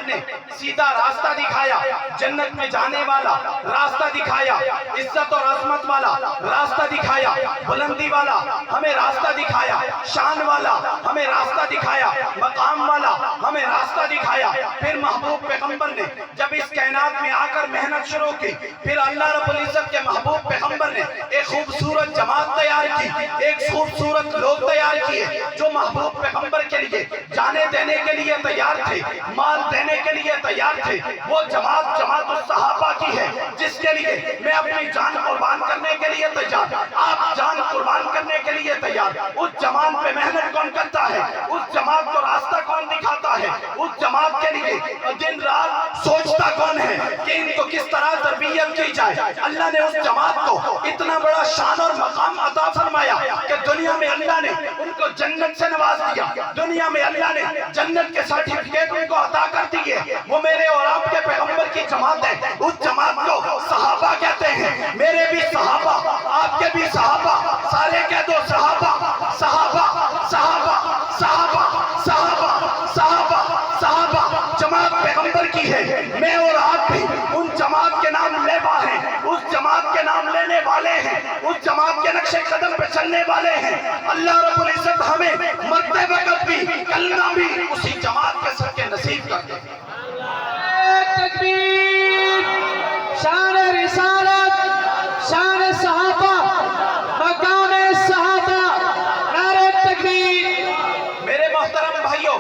پیغمبر نے سیدھا راستہ دکھایا، جنت میں جانے والا راستہ دکھایا، عزت اور عظمت والا راستہ دکھایا، بلندی والا ہمیں راستہ دکھایا، شان والا ہمیں راستہ دکھایا، مقام والا ہمیں راستہ دکھایا۔ پھر محبوب پیغمبر نے جب اس کائنات میں آ کر محنت شروع کی، پھر اللہ رب العزت کے محبوب پیغمبر نے ایک خوبصورت جماعت تیار کی، ایک خوبصورت لوگ تیار کیے جو محبوب پیغمبر کے لیے جانے دینے کے لیے تیار تھے، مال دینے کے لیے تیار تھے۔ وہ جماعت جماعت الصحابہ کی ہے جس کے لیے میں اپنی جان قربان کرنے کے لیے تیار، آپ جان قربان کرنے کے لیے تیار۔ اس جماعت پہ محنت کون کرتا ہے؟ اس جماعت کو راستہ کون دکھاتا ہے؟ اس جماعت کے لیے دن رات سوچتا کون ہے کہ ان کو کس طرح تربیت کی جائے؟ اللہ نے اس جماعت کو اتنا بڑا شان اور مقام عطا فرمایا کہ دنیا میں اللہ نے ان کو جنت سے نواز دیا، دنیا میں اللہ نے جنت کے سرٹیفکیٹ ان کو عطا کر دیے۔ وہ میرے اور آپ کے پیغمبر کی جماعت ہے، اس جماعت کو صحابہ کہتے ہیں۔ میرے بھی صحابہ، آپ کے بھی صحابہ، سارے کہہ دو صحابہ، صحابہ، صحابہ، صحابہ، صحابہ، صحابہ، صحابہ۔ جماعت پیغمبر کی ہے، میں اور آپ بھی ان جماعت کے نام لیوا ہیں، اس جماعت کے نام لینے والے ہیں، اس جماعت کے نقش قدم پہ چلنے والے ہیں۔ اللہ رب العزت ہمیں مرتے وقت بھی کلمہ بھی اسی جماعت کے سب کے نصیب کر دے۔ تکبیر، شان رسالت، شان صحابہ، مقام صحابہ، نعرہ تکبیر۔ میرے محترم بھائیوں،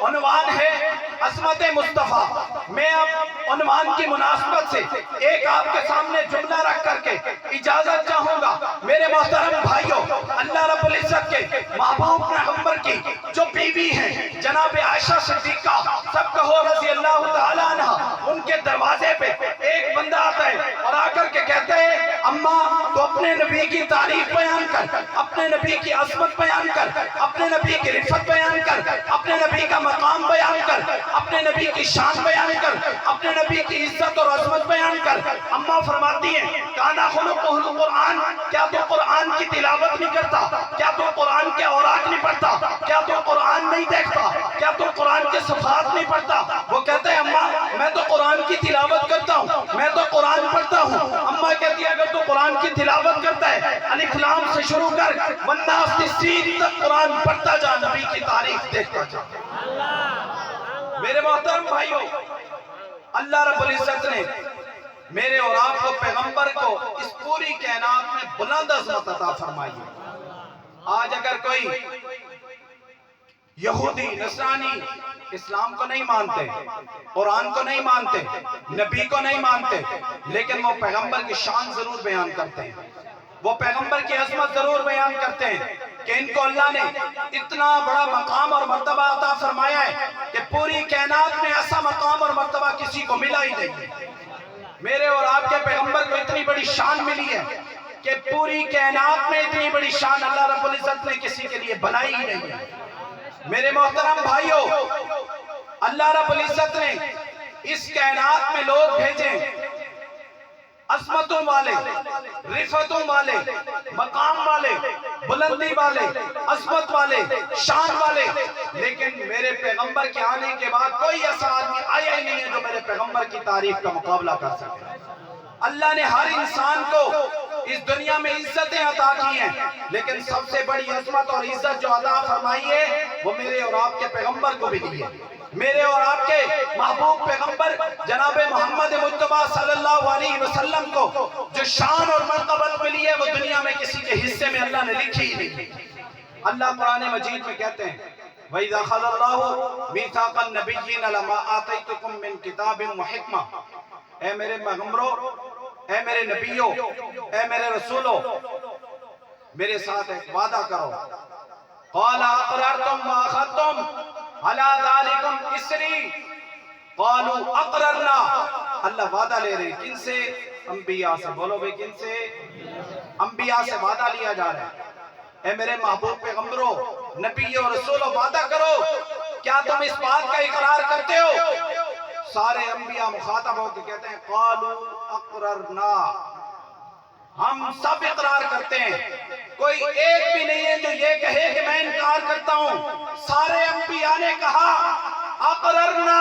عنوان ہے عظمت مصطفیٰ۔ میں اب عنوان کی مناسبت سے ایک آپ کے سامنے جملہ رکھ کر کے اجازت چاہوں گا۔ میرے محترم بھائیوں، اللہ رب العزت کے محبوب پیغمبر کی جو بیوی ہیں جناب عائشہ صدیقہ، سب کہو رضی اللہ تعالیٰ عنہ، ان کے دروازے پہ ایک بندہ آتا ہے اور آ کر کے کہتے ہیں اماں تو اپنے نبی کی تعریف بیان کر، اپنے نبی کی عظمت بیان کر، اپنے نبی کی رفعت بیان کر، اپنے نبی کا مقام بیان کر، اپنے نبی کی شان بیان کر، اپنے نبی کی عزت اور عظمت بیان کر۔ اماں فرماتی ہیں کانا خلقہ القرآن، کیا تو قرآن کی تلاوت نہیں کرتا؟ کیا تو قرآن کے اوراق نہیں پڑھتا؟ کیا تو قرآن نہیں دیکھتا؟ کیا تو قرآن کے صفحات نہیں پڑھتا؟ وہ کہتے ہیں اماں میں تو قرآن کی تلاوت کرتا ہوں، میں تو قرآن پڑھتا ہوں۔ اماں کہتی ہے اگر تو قرآن کی تلاوت کرتا ہے الف لام سے شروع کر والناس السین تک قرآن پڑھتا جا، نبی کی تعریف دیکھتا جا۔ میرے محترم بھائیوں، اللہ رب العزت نے میرے اور آپ کو پیغمبر کو اس پوری کائنات میں بلند عظمت عطا فرمائی ہے۔ آج اگر کوئی یہودی نصرانی اسلام کو نہیں مانتے، قرآن کو نہیں مانتے، نبی کو نہیں مانتے، لیکن وہ پیغمبر کی شان ضرور بیان کرتے ہیں، وہ پیغمبر کی عظمت ضرور بیان کرتے ہیں کہ ان کو اللہ نے اتنا بڑا مقام اور مرتبہ عطا فرمایا ہے کہ پوری کائنات میں ایسا مقام اور مرتبہ کسی کو ملا ہی نہیں۔ میرے اور آپ کے پیغمبر کو اتنی بڑی شان ملی ہے کہ پوری کائنات میں اتنی بڑی شان اللہ رب العزت نے کسی کے لیے بنائی ہی نہیں ہے۔ میرے محترم بھائیوں، اللہ رب العزت نے اس کائنات میں لوگ بھیجے عظمتوں والے، رفعتوں والے، مقام والے، بلندی والے، عظمت والے، شان والے، لیکن میرے پیغمبر کے آنے کے بعد کوئی ایسا آدمی آیا ہی نہیں ہے جو میرے پیغمبر کی تعریف کا مقابلہ کر سکے۔ اللہ نے ہر انسان کو اس دنیا میں عزتیں عطا کی ہیں، لیکن سب سے بڑی عظمت اور عزت جو عطا فرمائی ہے وہ میرے اور آپ کے پیغمبر کو بھی دی ہے۔ میرے اور آپ کے محبوب پیغمبر جناب محمد مصطفیٰ صلی اللہ علیہ وسلم کو جو شان اور مرتبت ملی ہے وہ دنیا میں کسی کے حصے میں اللہ نے لکھی ہی نہیں۔ اللہ قرآن مجید میں کہتے ہیں وَإِذَا أَخَذَ اللَّهُ مِيثَاقَ النَّبِيِّينَ لَمَا آتَيْتُكُم مِّن كِتَابٍ وَحِكْمَةٍ، اے میرے پیغمبروں، اے میرے نبیوں، اے میرے رسولوں، میرے ساتھ ایک وعدہ کرو۔ قَالَ أَقْرَرْتُمْ وَأَخَذْتُمْ عَلَى ذَلِكُمْ إِصْرِي قَالُوا أَقْرَرْنَا۔ اللہ وعدہ لے رہے کن سے؟ انبیاء سے۔ بولو بھئی کن سے؟ انبیاء سے وعدہ لیا جا رہا ہے۔ اے میرے محبوب پیغمبروں، نبیوں، رسولوں، وعدہ کرو، کیا تم اس بات کا اقرار کرتے ہو؟ سارے انبیاء مخاطب ہو کے کہتے ہیں قَالُوا أَقْرَرْنَا، ہم سب اقرار کرتے ہیں، کوئی ایک بھی نہیں ہے جو یہ کہے کہ میں انکار کرتا ہوں۔ سارے انبیاء نے کہا اقررنا،